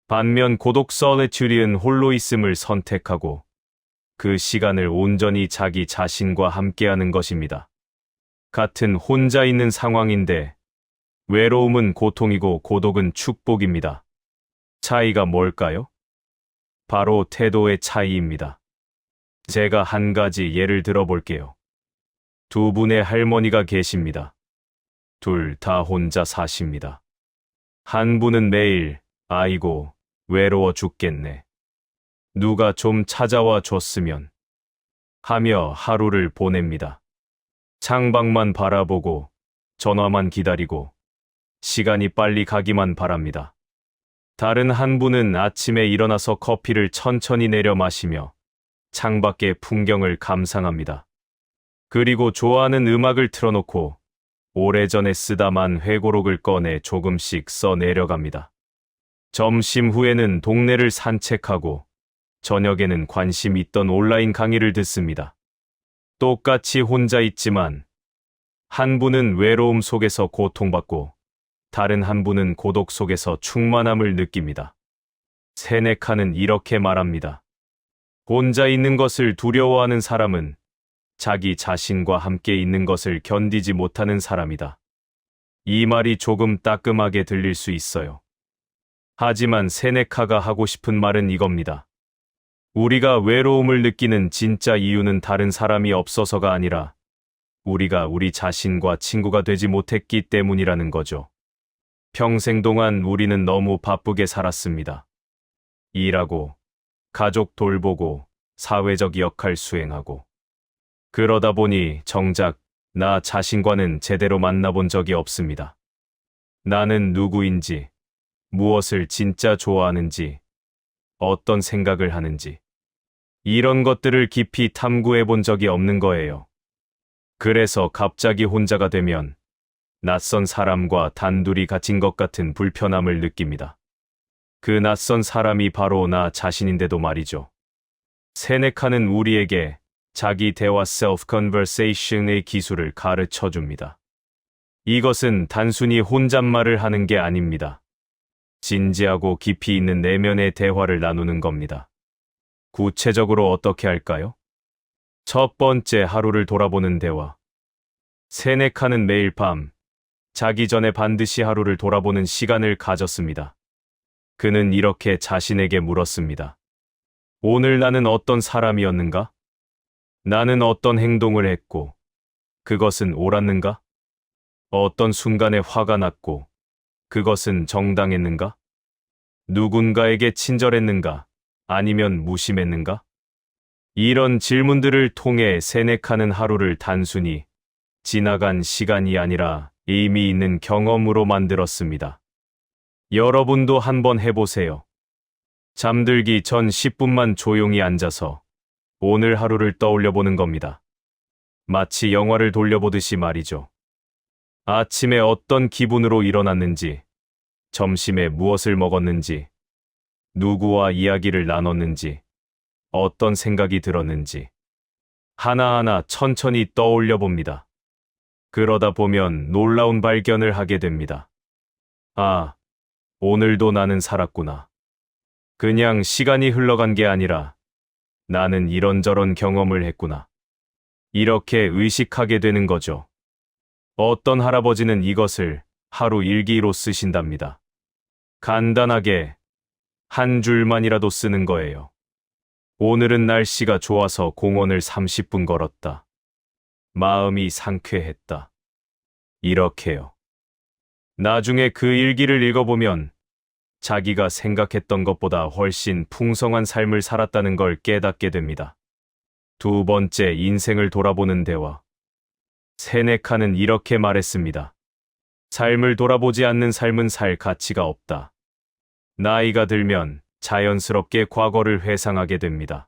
Speaker 1: 반면 고독 solitude는 홀로 있음을 선택하고 그 시간을 온전히 자기 자신과 함께하는 것입니다. 같은 혼자 있는 상황인데 외로움은 고통이고 고독은 축복입니다. 차이가 뭘까요? 바로 태도의 차이입니다. 제가 한 가지 예를 들어볼게요. 두 분의 할머니가 계십니다. 둘 다 혼자 사십니다. 한 분은 매일 아이고 외로워 죽겠네. 누가 좀 찾아와 줬으면 하며 하루를 보냅니다. 창밖만 바라보고 전화만 기다리고 시간이 빨리 가기만 바랍니다. 다른 한 분은 아침에 일어나서 커피를 천천히 내려 마시며 창밖의 풍경을 감상합니다. 그리고 좋아하는 음악을 틀어놓고 오래전에 쓰다만 회고록을 꺼내 조금씩 써 내려갑니다. 점심 후에는 동네를 산책하고 저녁에는 관심 있던 온라인 강의를 듣습니다. 똑같이 혼자 있지만 한 분은 외로움 속에서 고통받고 다른 한 분은 고독 속에서 충만함을 느낍니다. 세네카는 이렇게 말합니다. 혼자 있는 것을 두려워하는 사람은 자기 자신과 함께 있는 것을 견디지 못하는 사람이다. 이 말이 조금 따끔하게 들릴 수 있어요. 하지만 세네카가 하고 싶은 말은 이겁니다. 우리가 외로움을 느끼는 진짜 이유는 다른 사람이 없어서가 아니라 우리가 우리 자신과 친구가 되지 못했기 때문이라는 거죠. 평생 동안 우리는 너무 바쁘게 살았습니다. 일하고, 가족 돌보고, 사회적 역할 수행하고. 그러다 보니 정작 나 자신과는 제대로 만나본 적이 없습니다. 나는 누구인지, 무엇을 진짜 좋아하는지, 어떤 생각을 하는지, 이런 것들을 깊이 탐구해 본 적이 없는 거예요. 그래서 갑자기 혼자가 되면 낯선 사람과 단둘이 갇힌 것 같은 불편함을 느낍니다. 그 낯선 사람이 바로 나 자신인데도 말이죠. 세네카는 우리에게 자기 대화 self-conversation의 기술을 가르쳐 줍니다. 이것은 단순히 혼잣말을 하는 게 아닙니다. 진지하고 깊이 있는 내면의 대화를 나누는 겁니다. 구체적으로 어떻게 할까요? 첫 번째, 하루를 돌아보는 대화. 세네카는 매일 밤, 자기 전에 반드시 하루를 돌아보는 시간을 가졌습니다. 그는 이렇게 자신에게 물었습니다. 오늘 나는 어떤 사람이었는가? 나는 어떤 행동을 했고, 그것은 옳았는가? 어떤 순간에 화가 났고, 그것은 정당했는가? 누군가에게 친절했는가? 아니면 무심했는가? 이런 질문들을 통해 세네카는 하루를 단순히 지나간 시간이 아니라 의미 있는 경험으로 만들었습니다. 여러분도 한번 해보세요. 잠들기 전 10분만 조용히 앉아서 오늘 하루를 떠올려 보는 겁니다. 마치 영화를 돌려보듯이 말이죠. 아침에 어떤 기분으로 일어났는지, 점심에 무엇을 먹었는지, 누구와 이야기를 나눴는지, 어떤 생각이 들었는지, 하나하나 천천히 떠올려 봅니다. 그러다 보면 놀라운 발견을 하게 됩니다. 아, 오늘도 나는 살았구나. 그냥 시간이 흘러간 게 아니라 나는 이런저런 경험을 했구나. 이렇게 의식하게 되는 거죠. 어떤 할아버지는 이것을 하루 일기로 쓰신답니다. 간단하게 한 줄만이라도 쓰는 거예요. 오늘은 날씨가 좋아서 공원을 30분 걸었다. 마음이 상쾌했다. 이렇게요. 나중에 그 일기를 읽어보면 자기가 생각했던 것보다 훨씬 풍성한 삶을 살았다는 걸 깨닫게 됩니다. 두 번째, 인생을 돌아보는 대화. 세네카는 이렇게 말했습니다. 삶을 돌아보지 않는 삶은 살 가치가 없다. 나이가 들면 자연스럽게 과거를 회상하게 됩니다.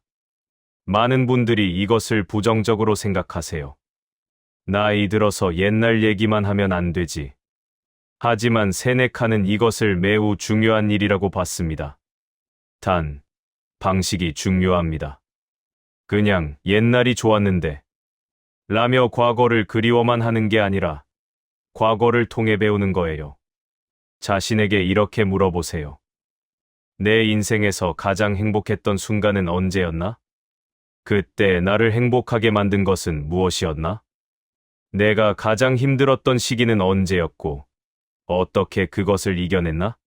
Speaker 1: 많은 분들이 이것을 부정적으로 생각하세요. 나이 들어서 옛날 얘기만 하면 안 되지. 하지만 세네카는 이것을 매우 중요한 일이라고 봤습니다. 단, 방식이 중요합니다. 그냥 옛날이 좋았는데 라며 과거를 그리워만 하는 게 아니라 과거를 통해 배우는 거예요. 자신에게 이렇게 물어보세요. 내 인생에서 가장 행복했던 순간은 언제였나? 그때 나를 행복하게 만든 것은 무엇이었나? 내가 가장 힘들었던 시기는 언제였고, 어떻게 그것을 이겨냈나?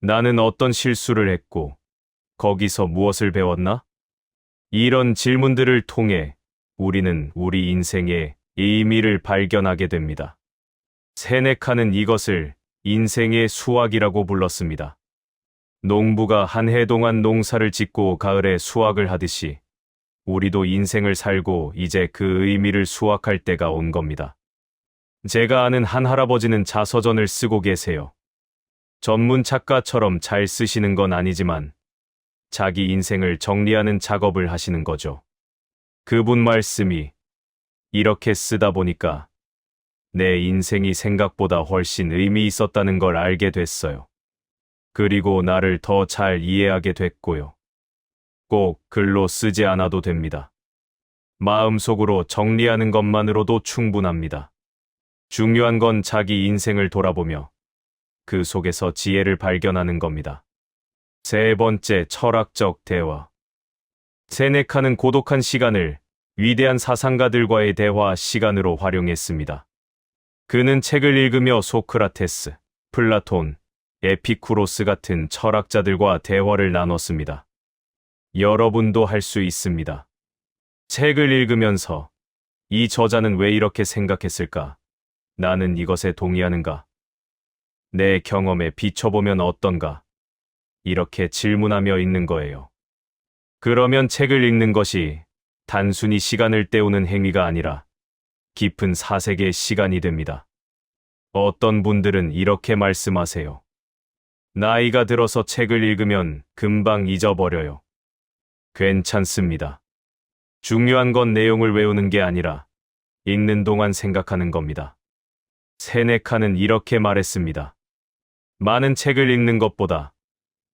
Speaker 1: 나는 어떤 실수를 했고, 거기서 무엇을 배웠나? 이런 질문들을 통해 우리는 우리 인생의 의미를 발견하게 됩니다. 세네카는 이것을 인생의 수확이라고 불렀습니다. 농부가 한 해 동안 농사를 짓고 가을에 수확을 하듯이 우리도 인생을 살고 이제 그 의미를 수확할 때가 온 겁니다. 제가 아는 한 할아버지는 자서전을 쓰고 계세요. 전문 작가처럼 잘 쓰시는 건 아니지만 자기 인생을 정리하는 작업을 하시는 거죠. 그분 말씀이 이렇게 쓰다 보니까 내 인생이 생각보다 훨씬 의미 있었다는 걸 알게 됐어요. 그리고 나를 더 잘 이해하게 됐고요. 꼭 글로 쓰지 않아도 됩니다. 마음속으로 정리하는 것만으로도 충분합니다. 중요한 건 자기 인생을 돌아보며 그 속에서 지혜를 발견하는 겁니다. 세 번째, 철학적 대화. 세네카는 고독한 시간을 위대한 사상가들과의 대화 시간으로 활용했습니다. 그는 책을 읽으며 소크라테스, 플라톤, 에피쿠로스 같은 철학자들과 대화를 나눴습니다. 여러분도 할 수 있습니다. 책을 읽으면서 이 저자는 왜 이렇게 생각했을까? 나는 이것에 동의하는가? 내 경험에 비춰보면 어떤가? 이렇게 질문하며 읽는 거예요. 그러면 책을 읽는 것이 단순히 시간을 때우는 행위가 아니라 깊은 사색의 시간이 됩니다. 어떤 분들은 이렇게 말씀하세요. 나이가 들어서 책을 읽으면 금방 잊어버려요. 괜찮습니다. 중요한 건 내용을 외우는 게 아니라 읽는 동안 생각하는 겁니다. 세네카는 이렇게 말했습니다. 많은 책을 읽는 것보다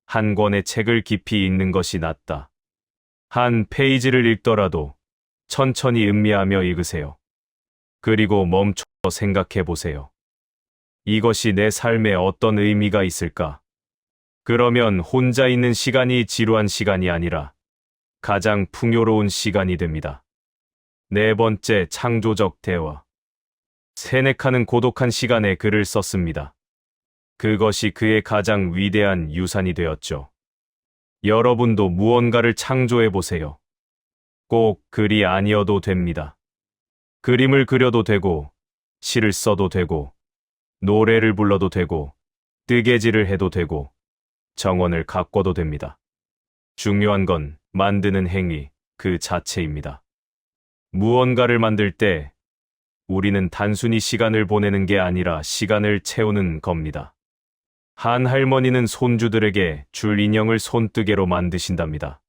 Speaker 1: 한 권의 책을 깊이 읽는 것이 낫다. 한 페이지를 읽더라도 천천히 음미하며 읽으세요. 그리고 멈춰 생각해 보세요. 이것이 내 삶에 어떤 의미가 있을까? 그러면 혼자 있는 시간이 지루한 시간이 아니라 가장 풍요로운 시간이 됩니다. 네 번째, 창조적 대화. 세네카는 고독한 시간에 글을 썼습니다. 그것이 그의 가장 위대한 유산이 되었죠. 여러분도 무언가를 창조해 보세요. 꼭 글이 아니어도 됩니다. 그림을 그려도 되고, 시를 써도 되고, 노래를 불러도 되고, 뜨개질을 해도 되고, 정원을 가꿔도 됩니다. 중요한 건 만드는 행위 그 자체입니다. 무언가를 만들 때 우리는 단순히 시간을 보내는 게 아니라 시간을 채우는 겁니다. 한 할머니는 손주들에게 줄 인형을 손뜨개로 만드신답니다.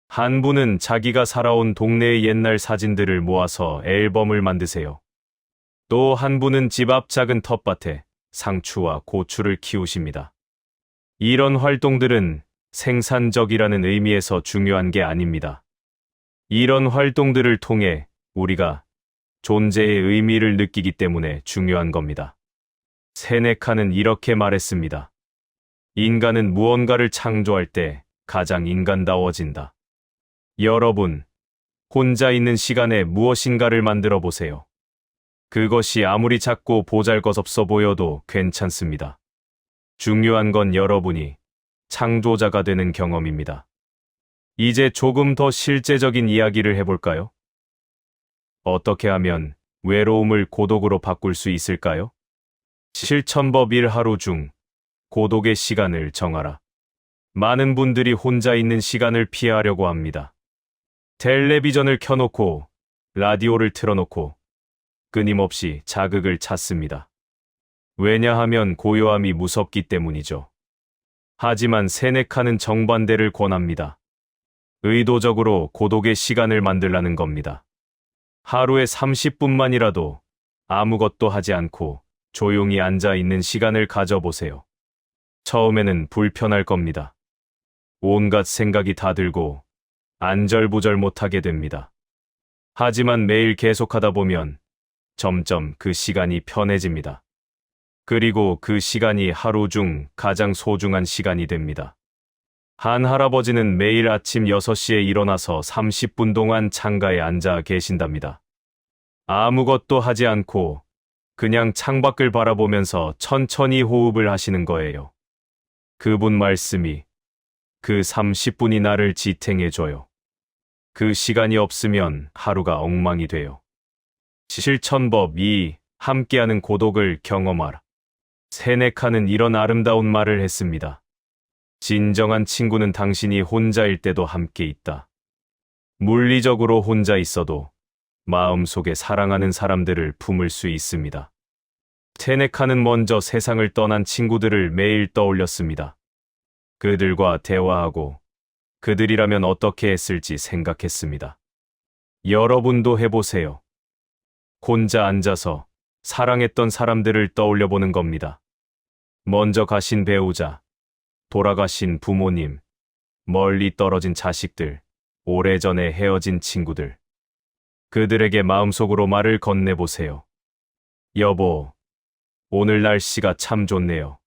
Speaker 1: 한 분은 자기가 살아온 동네의 옛날 사진들을 모아서 앨범을 만드세요. 또 한 분은 집 앞 작은 텃밭에 상추와 고추를 키우십니다. 이런 활동들은 생산적이라는 의미에서 중요한 게 아닙니다. 이런 활동들을 통해 우리가 존재의 의미를 느끼기 때문에 중요한 겁니다. 세네카는 이렇게 말했습니다. 인간은 무언가를 창조할 때 가장 인간다워진다. 여러분, 혼자 있는 시간에 무엇인가를 만들어 보세요. 그것이 아무리 작고 보잘것없어 보여도 괜찮습니다. 중요한 건 여러분이 창조자가 되는 경험입니다. 이제 조금 더 실제적인 이야기를 해볼까요? 어떻게 하면 외로움을 고독으로 바꿀 수 있을까요? 실천법 1. 하루 중 고독의 시간을 정하라. 많은 분들이 혼자 있는 시간을 피하려고 합니다. 텔레비전을 켜놓고 라디오를 틀어놓고 끊임없이 자극을 찾습니다. 왜냐하면 고요함이 무섭기 때문이죠. 하지만 세네카는 정반대를 권합니다. 의도적으로 고독의 시간을 만들라는 겁니다. 하루에 30분만이라도 아무것도 하지 않고 조용히 앉아 있는 시간을 가져보세요. 처음에는 불편할 겁니다. 온갖 생각이 다 들고 안절부절 못하게 됩니다. 하지만 매일 계속하다 보면 점점 그 시간이 편해집니다. 그리고 그 시간이 하루 중 가장 소중한 시간이 됩니다. 한 할아버지는 매일 아침 6시에 일어나서 30분 동안 창가에 앉아 계신답니다. 아무것도 하지 않고 그냥 창밖을 바라보면서 천천히 호흡을 하시는 거예요. 그분 말씀이 그 30분이 나를 지탱해줘요. 그 시간이 없으면 하루가 엉망이 돼요. 실천법 2. 함께하는 고독을 경험하라. 세네카는 이런 아름다운 말을 했습니다. 진정한 친구는 당신이 혼자일 때도 함께 있다. 물리적으로 혼자 있어도 마음속에 사랑하는 사람들을 품을 수 있습니다. 세네카는 먼저 세상을 떠난 친구들을 매일 떠올렸습니다. 그들과 대화하고 그들이라면 어떻게 했을지 생각했습니다. 여러분도 해보세요. 혼자 앉아서 사랑했던 사람들을 떠올려보는 겁니다. 먼저 가신 배우자, 돌아가신 부모님, 멀리 떨어진 자식들, 오래전에 헤어진 친구들. 그들에게 마음속으로 말을 건네보세요. 여보, 오늘 날씨가 참 좋네요.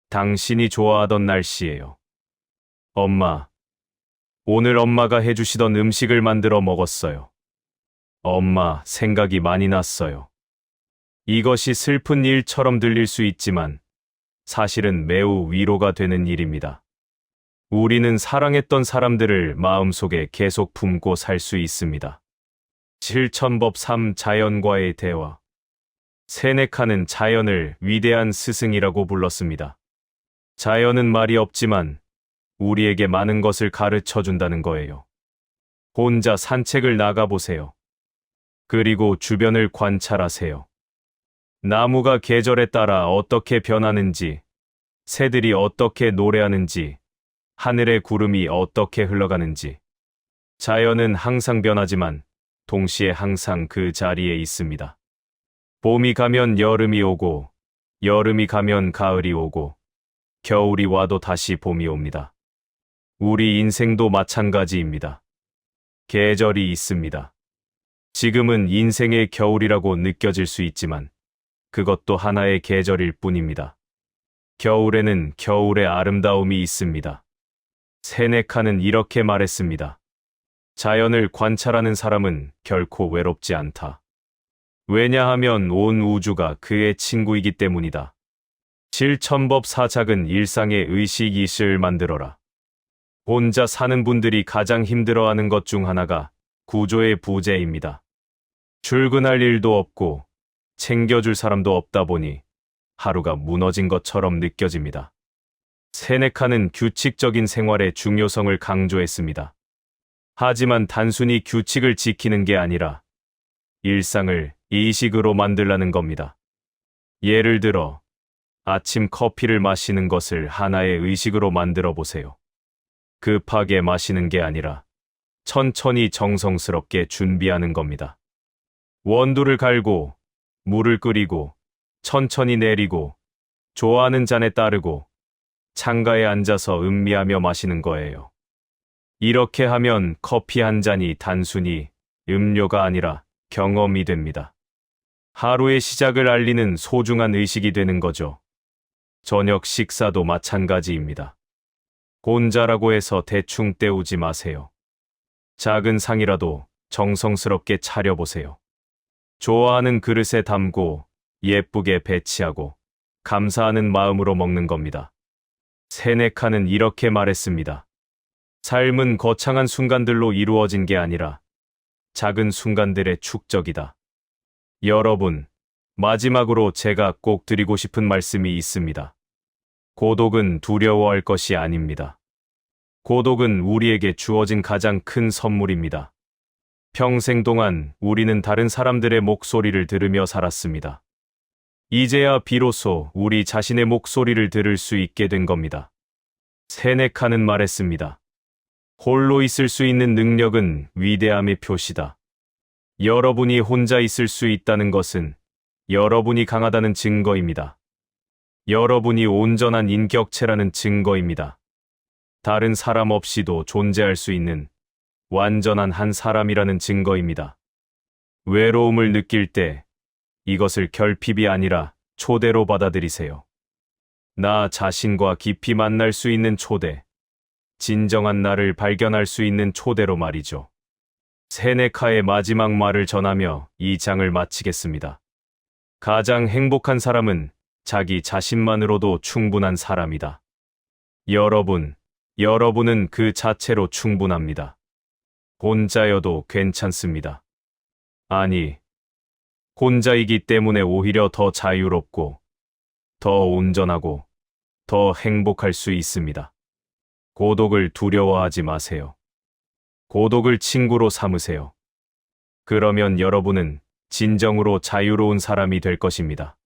Speaker 1: 당신이 좋아하던 날씨예요. 엄마, 오늘 엄마가 해주시던 음식을 만들어 먹었어요. 엄마, 생각이 많이 났어요. 이것이 슬픈 일처럼 들릴 수 있지만 사실은 매우 위로가 되는 일입니다. 우리는 사랑했던 사람들을 마음속에 계속 품고 살 수 있습니다. 실천법 3. 자연과의 대화. 세네카는 자연을 위대한 스승이라고 불렀습니다. 자연은 말이 없지만 우리에게 많은 것을 가르쳐 준다는 거예요. 혼자 산책을 나가보세요. 그리고 주변을 관찰하세요. 나무가 계절에 따라 어떻게 변하는지, 새들이 어떻게 노래하는지, 하늘의 구름이 어떻게 흘러가는지, 자연은 항상 변하지만 동시에 항상 그 자리에 있습니다. 봄이 가면 여름이 오고, 여름이 가면 가을이 오고, 겨울이 와도 다시 봄이 옵니다. 우리 인생도 마찬가지입니다. 계절이 있습니다. 지금은 인생의 겨울이라고 느껴질 수 있지만 그것도 하나의 계절일 뿐입니다. 겨울에는 겨울의 아름다움이 있습니다. 세네카는 이렇게 말했습니다. 자연을 관찰하는 사람은 결코 외롭지 않다. 왜냐하면 온 우주가 그의 친구이기 때문이다. 실천법사작은 일상의 의식이식을 만들어라. 혼자 사는 분들이 가장 힘들어하는 것 중 하나가 구조의 부재입니다. 출근할 일도 없고 챙겨줄 사람도 없다 보니 하루가 무너진 것처럼 느껴집니다. 세네카는 규칙적인 생활의 중요성을 강조했습니다. 하지만 단순히 규칙을 지키는 게 아니라 일상을 의식으로 만들라는 겁니다. 예를 들어 아침 커피를 마시는 것을 하나의 의식으로 만들어 보세요. 급하게 마시는 게 아니라 천천히 정성스럽게 준비하는 겁니다. 원두를 갈고 물을 끓이고 천천히 내리고 좋아하는 잔에 따르고 창가에 앉아서 음미하며 마시는 거예요. 이렇게 하면 커피 한 잔이 단순히 음료가 아니라 경험이 됩니다. 하루의 시작을 알리는 소중한 의식이 되는 거죠. 저녁 식사도 마찬가지입니다. 혼자라고 해서 대충 때우지 마세요. 작은 상이라도 정성스럽게 차려보세요. 좋아하는 그릇에 담고 예쁘게 배치하고 감사하는 마음으로 먹는 겁니다. 세네카는 이렇게 말했습니다. 삶은 거창한 순간들로 이루어진 게 아니라 작은 순간들의 축적이다. 여러분, 마지막으로 제가 꼭 드리고 싶은 말씀이 있습니다. 고독은 두려워할 것이 아닙니다. 고독은 우리에게 주어진 가장 큰 선물입니다. 평생 동안 우리는 다른 사람들의 목소리를 들으며 살았습니다. 이제야 비로소 우리 자신의 목소리를 들을 수 있게 된 겁니다. 세네카는 말했습니다. 홀로 있을 수 있는 능력은 위대함의 표시다. 여러분이 혼자 있을 수 있다는 것은 여러분이 강하다는 증거입니다. 여러분이 온전한 인격체라는 증거입니다. 다른 사람 없이도 존재할 수 있는 완전한 한 사람이라는 증거입니다. 외로움을 느낄 때 이것을 결핍이 아니라 초대로 받아들이세요. 나 자신과 깊이 만날 수 있는 초대, 진정한 나를 발견할 수 있는 초대로 말이죠. 세네카의 마지막 말을 전하며 이 장을 마치겠습니다. 가장 행복한 사람은 자기 자신만으로도 충분한 사람이다. 여러분은 그 자체로 충분합니다. 혼자여도 괜찮습니다. 아니, 혼자이기 때문에 오히려 더 자유롭고, 더 온전하고, 더 행복할 수 있습니다. 고독을 두려워하지 마세요. 고독을 친구로 삼으세요. 그러면 여러분은 진정으로 자유로운 사람이 될 것입니다.